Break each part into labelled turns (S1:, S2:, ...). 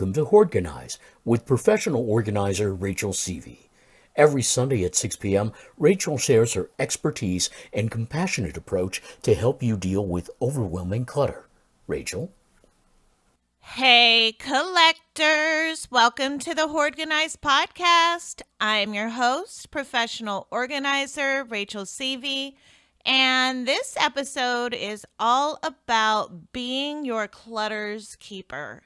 S1: Welcome to Hoardganize with professional organizer Rachel Seavey. Every Sunday at 6 p.m., Rachel shares her expertise and compassionate approach to help you deal with overwhelming clutter. Rachel?
S2: Hey, collectors! Welcome to the Hoardganize podcast. I'm your host, professional organizer Rachel Seavey, and this episode is all about being your clutter's keeper.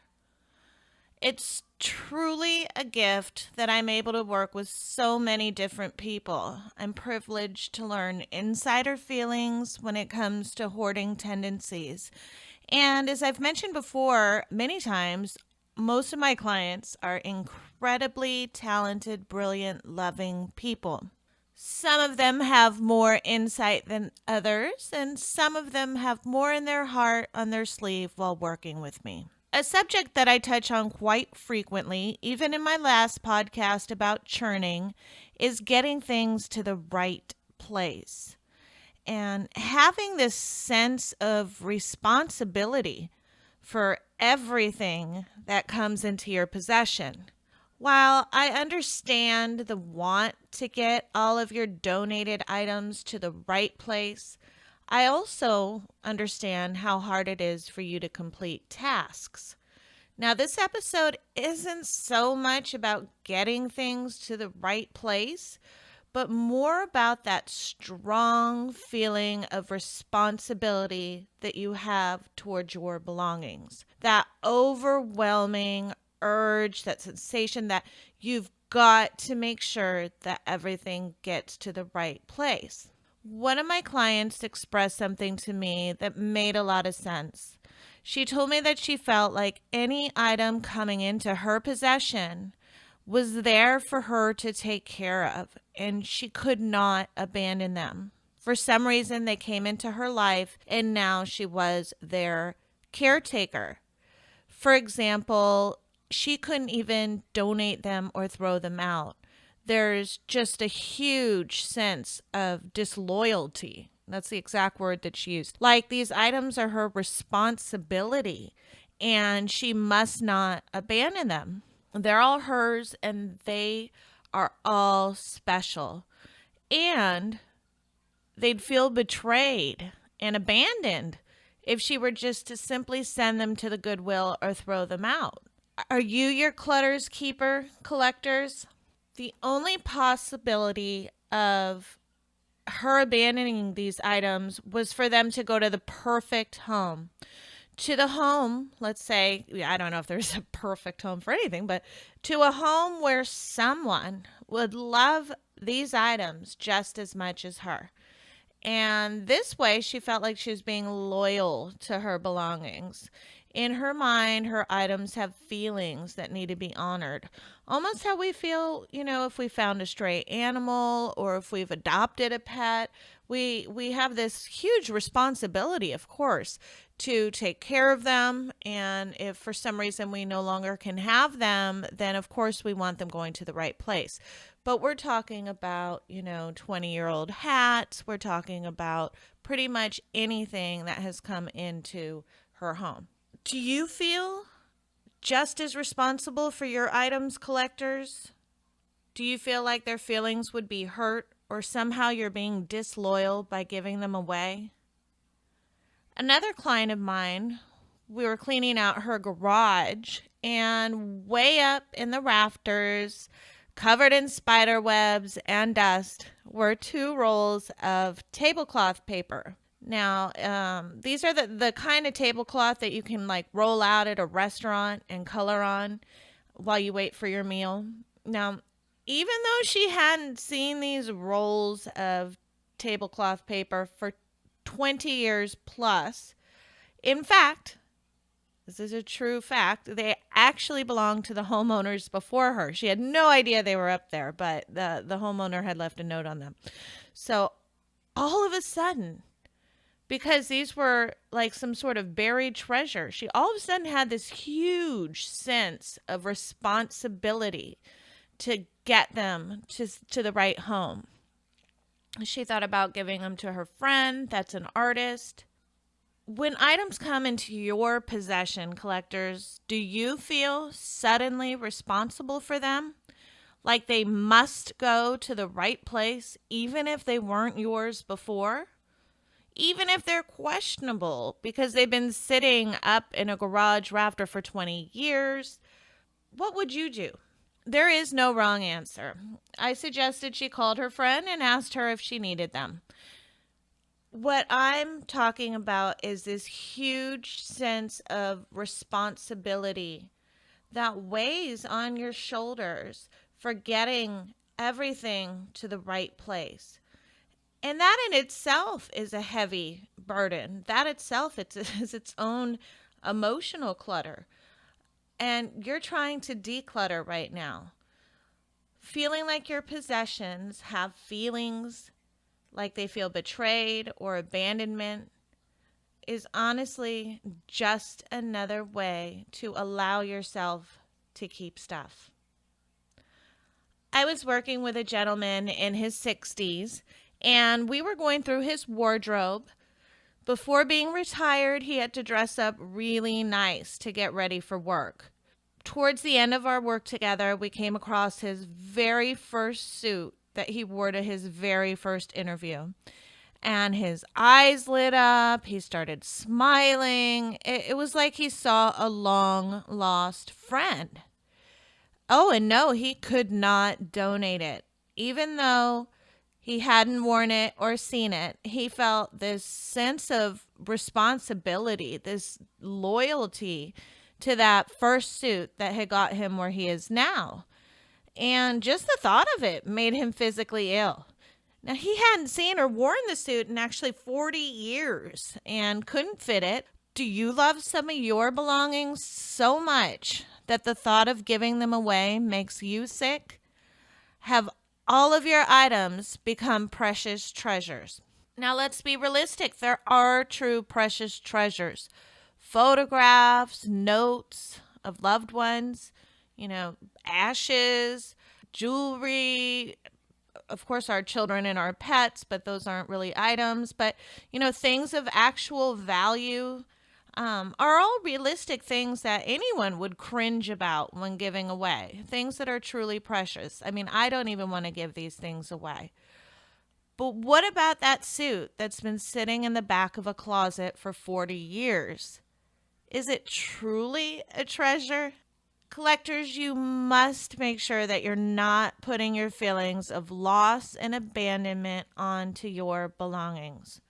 S2: It's truly a gift that I'm able to work with so many different people. I'm privileged to learn insider feelings when it comes to hoarding tendencies. And as I've mentioned before many times, most of my clients are incredibly talented, brilliant, loving people. Some of them have more insight than others, and some of them have more in their heart on their sleeve while working with me. A subject that I touch on quite frequently, even in my last podcast about churning, is getting things to the right place and having this sense of responsibility for everything that comes into your possession. While I understand the want to get all of your donated items to the right place, I also understand how hard it is for you to complete tasks. Now, this episode isn't so much about getting things to the right place, but more about that strong feeling of responsibility that you have towards your belongings. That overwhelming urge, that sensation that you've got to make sure that everything gets to the right place. One of my clients expressed something to me that made a lot of sense. She told me that she felt like any item coming into her possession was there for her to take care of, and she could not abandon them. For some reason, they came into her life, and now she was their caretaker. For example, she couldn't even donate them or throw them out. There's just a huge sense of disloyalty. That's the exact word that she used. Like these items are her responsibility and she must not abandon them. They're all hers and they are all special. And they'd feel betrayed and abandoned if she were just to simply send them to the Goodwill or throw them out. Are you your clutter's keeper, collectors? The only possibility of her abandoning these items was for them to go to the perfect home. To the home, let's say, I don't know if there's a perfect home for anything, but to a home where someone would love these items just as much as her. And this way, she felt like she was being loyal to her belongings. In her mind, her items have feelings that need to be honored. Almost how we feel, if we found a stray animal or if we've adopted a pet. We have this huge responsibility, of course, to take care of them. And if for some reason we no longer can have them, then of course we want them going to the right place. But we're talking about, 20-year-old hats. We're talking about pretty much anything that has come into her home. Do you feel just as responsible for your items, collectors? Do you feel like their feelings would be hurt or somehow you're being disloyal by giving them away? Another client of mine, we were cleaning out her garage and way up in the rafters, covered in spider webs and dust, were 2 rolls of tablecloth paper. Now, these are the kind of tablecloth that you can roll out at a restaurant and color on while you wait for your meal. Now, even though she hadn't seen these rolls of tablecloth paper for 20 years plus, in fact, this is a true fact, they actually belonged to the homeowners before her. She had no idea they were up there, but the homeowner had left a note on them. So all of a sudden, because these were like some sort of buried treasure, she all of a sudden had this huge sense of responsibility to get them to the right home. She thought about giving them to her friend that's an artist. When items come into your possession, collectors, do you feel suddenly responsible for them? Like they must go to the right place, even if they weren't yours before? Even if they're questionable because they've been sitting up in a garage rafter for 20 years? What would you do? There is no wrong answer. I suggested she called her friend and asked her if she needed them. What I'm talking about is this huge sense of responsibility that weighs on your shoulders for getting everything to the right place. And that in itself is a heavy burden. That itself is its own emotional clutter. And you're trying to declutter right now. Feeling like your possessions have feelings, like they feel betrayed or abandonment, is honestly just another way to allow yourself to keep stuff. I was working with a gentleman in his 60s, and we were going through his wardrobe. Before being retired, he had to dress up really nice to get ready for work. Towards the end of our work together, we came across his very first suit that he wore to his very first interview. And his eyes lit up. He started smiling. It was like he saw a long lost friend. Oh, and no, he could not donate it. Even though he hadn't worn it or seen it, he felt this sense of responsibility, this loyalty to that first suit that had got him where he is now. And just the thought of it made him physically ill. Now, he hadn't seen or worn the suit in actually 40 years and couldn't fit it. Do you love some of your belongings so much that the thought of giving them away makes you sick? Have all of your items become precious treasures? Now, let's be realistic. There are true precious treasures. Photographs, notes of loved ones, ashes, jewelry, of course, our children and our pets, but those aren't really items. But, things of actual value are all realistic things that anyone would cringe about when giving away. Things that are truly precious. I mean, I don't even want to give these things away. But what about that suit that's been sitting in the back of a closet for 40 years? Is it truly a treasure? Collectors, you must make sure that you're not putting your feelings of loss and abandonment onto your belongings.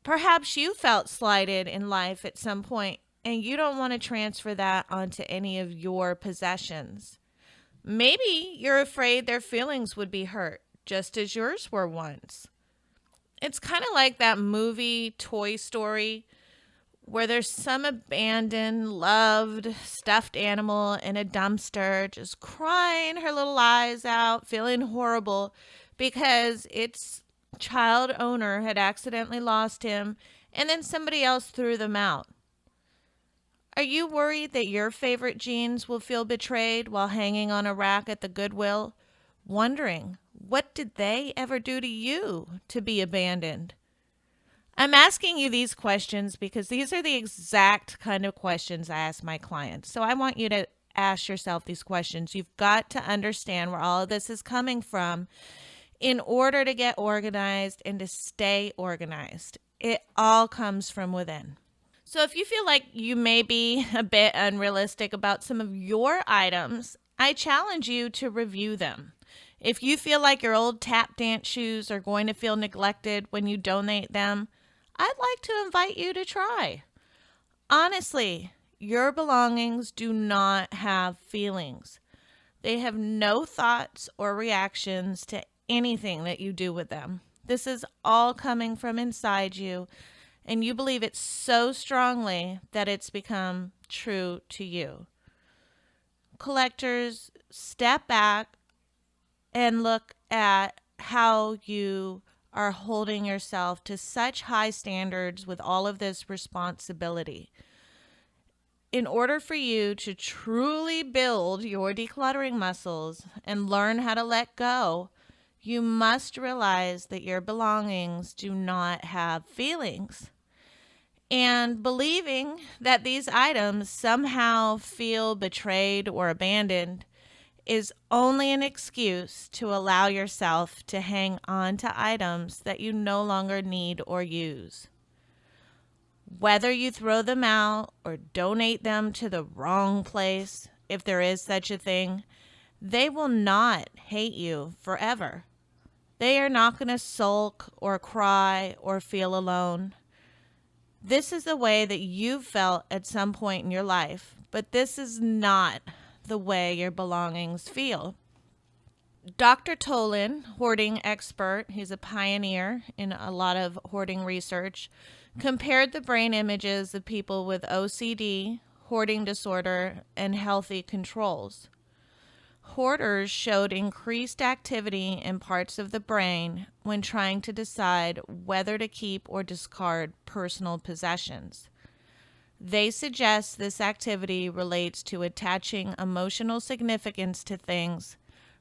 S2: Perhaps you felt slighted in life at some point, and you don't want to transfer that onto any of your possessions. Maybe you're afraid their feelings would be hurt, just as yours were once. It's kind of like that movie Toy Story, where there's some abandoned, loved, stuffed animal in a dumpster just crying her little eyes out, feeling horrible because its child owner had accidentally lost him and then somebody else threw them out. Are you worried that your favorite jeans will feel betrayed while hanging on a rack at the Goodwill, wondering, what did they ever do to you to be abandoned? I'm asking you these questions because these are the exact kind of questions I ask my clients. So I want you to ask yourself these questions. You've got to understand where all of this is coming from in order to get organized and to stay organized. It all comes from within. So if you feel like you may be a bit unrealistic about some of your items, I challenge you to review them. If you feel like your old tap dance shoes are going to feel neglected when you donate them, I'd like to invite you to try. Honestly, your belongings do not have feelings. They have no thoughts or reactions to anything that you do with them. This is all coming from inside you, and you believe it so strongly that it's become true to you. Collectors, step back and look at how you are holding yourself to such high standards with all of this responsibility. In order for you to truly build your decluttering muscles and learn how to let go, you must realize that your belongings do not have feelings. And believing that these items somehow feel betrayed or abandoned is only an excuse to allow yourself to hang on to items that you no longer need or use. Whether you throw them out or donate them to the wrong place, if there is such a thing, they will not hate you forever. They are not going to sulk or cry or feel alone. This is the way that you felt at some point in your life, but this is not the way your belongings feel. Dr. Tolan, hoarding expert, he's a pioneer in a lot of hoarding research, compared the brain images of people with OCD, hoarding disorder, and healthy controls. Hoarders showed increased activity in parts of the brain when trying to decide whether to keep or discard personal possessions. They suggest this activity relates to attaching emotional significance to things,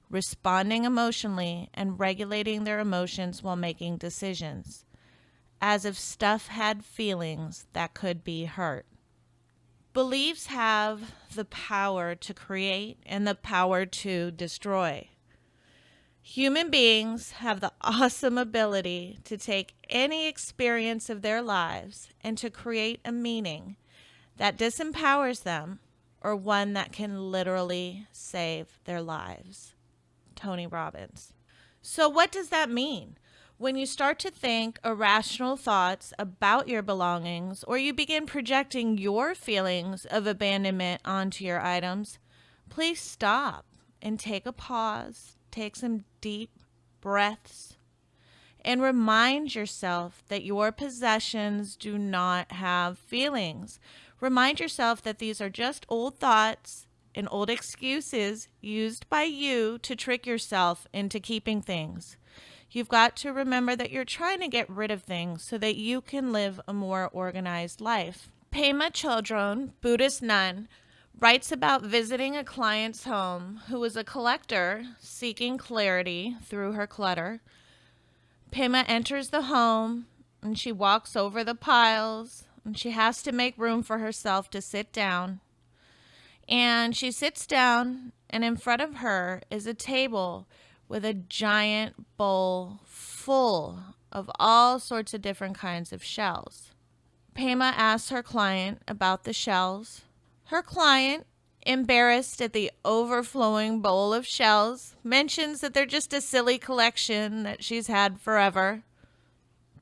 S2: responding emotionally, and regulating their emotions while making decisions, as if stuff had feelings that could be hurt. Beliefs have the power to create and the power to destroy. Human beings have the awesome ability to take any experience of their lives and to create a meaning that disempowers them or one that can literally save their lives. Tony Robbins. So what does that mean? When you start to think irrational thoughts about your belongings, or you begin projecting your feelings of abandonment onto your items, please stop and take a pause, take some deep breaths, and remind yourself that your possessions do not have feelings. Remind yourself that these are just old thoughts and old excuses used by you to trick yourself into keeping things. You've got to remember that you're trying to get rid of things so that you can live a more organized life. Paym Children, Buddhist nun, writes about visiting a client's home who was a collector seeking clarity through her clutter. Paym enters the home and she walks over the piles and she has to make room for herself to sit down. And she sits down, and in front of her is a table with a giant bowl full of all sorts of different kinds of shells. Paym asks her client about the shells. Her client, embarrassed at the overflowing bowl of shells, mentions that they're just a silly collection that she's had forever.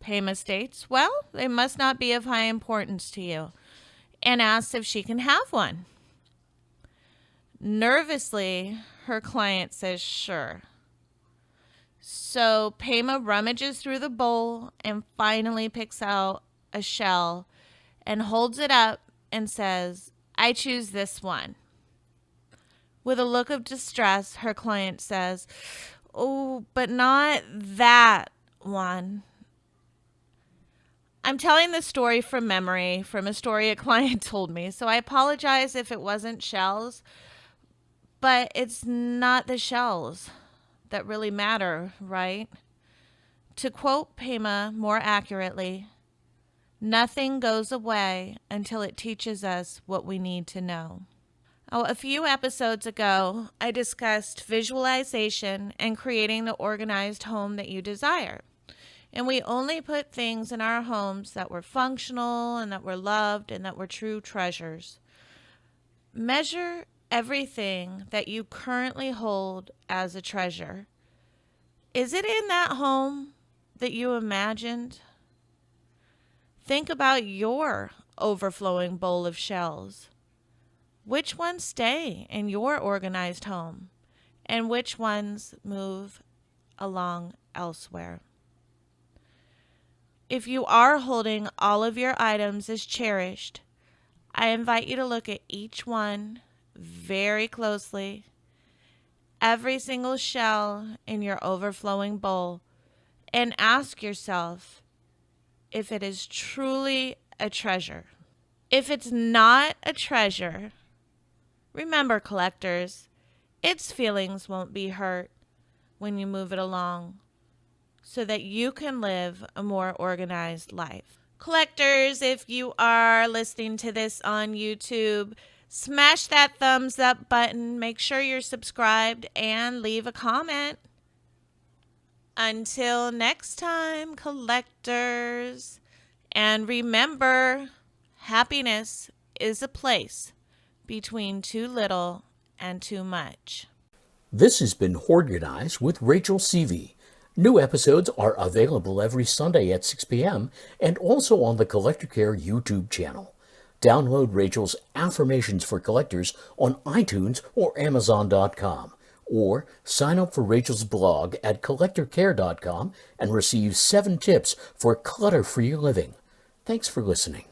S2: Paym states, well, they must not be of high importance to you, and asks if she can have one. Nervously, her client says sure. So Paym rummages through the bowl and finally picks out a shell and holds it up and says, I choose this one. With a look of distress, her client says, oh, but not that one. I'm telling this story from memory, from a story a client told me, so I apologize if it wasn't shells, but it's not the shells that really matter, right? To quote Paym more accurately, nothing goes away until it teaches us what we need to know. A few episodes ago, I discussed visualization and creating the organized home that you desire. And we only put things in our homes that were functional and that were loved and that were true treasures. Measure everything that you currently hold as a treasure. Is it in that home that you imagined? Think about your overflowing bowl of shells. Which ones stay in your organized home and which ones move along elsewhere? If you are holding all of your items as cherished, I invite you to look at each one very closely, every single shell in your overflowing bowl, and ask yourself if it is truly a treasure. If it's not a treasure, remember, collectors, its feelings won't be hurt when you move it along so that you can live a more organized life. Collectors, if you are listening to this on YouTube, smash that thumbs up button. Make sure you're subscribed and leave a comment. Until next time, collectors. And remember, happiness is a place between too little and too much.
S1: This has been Hoardganize with Rachel Seavey. New episodes are available every Sunday at 6 p.m. and also on the Collector Care YouTube channel. Download Rachel's Affirmations for Collectors on iTunes or Amazon.com. Or sign up for Rachel's blog at collectorcare.com and receive 7 tips for clutter-free living. Thanks for listening.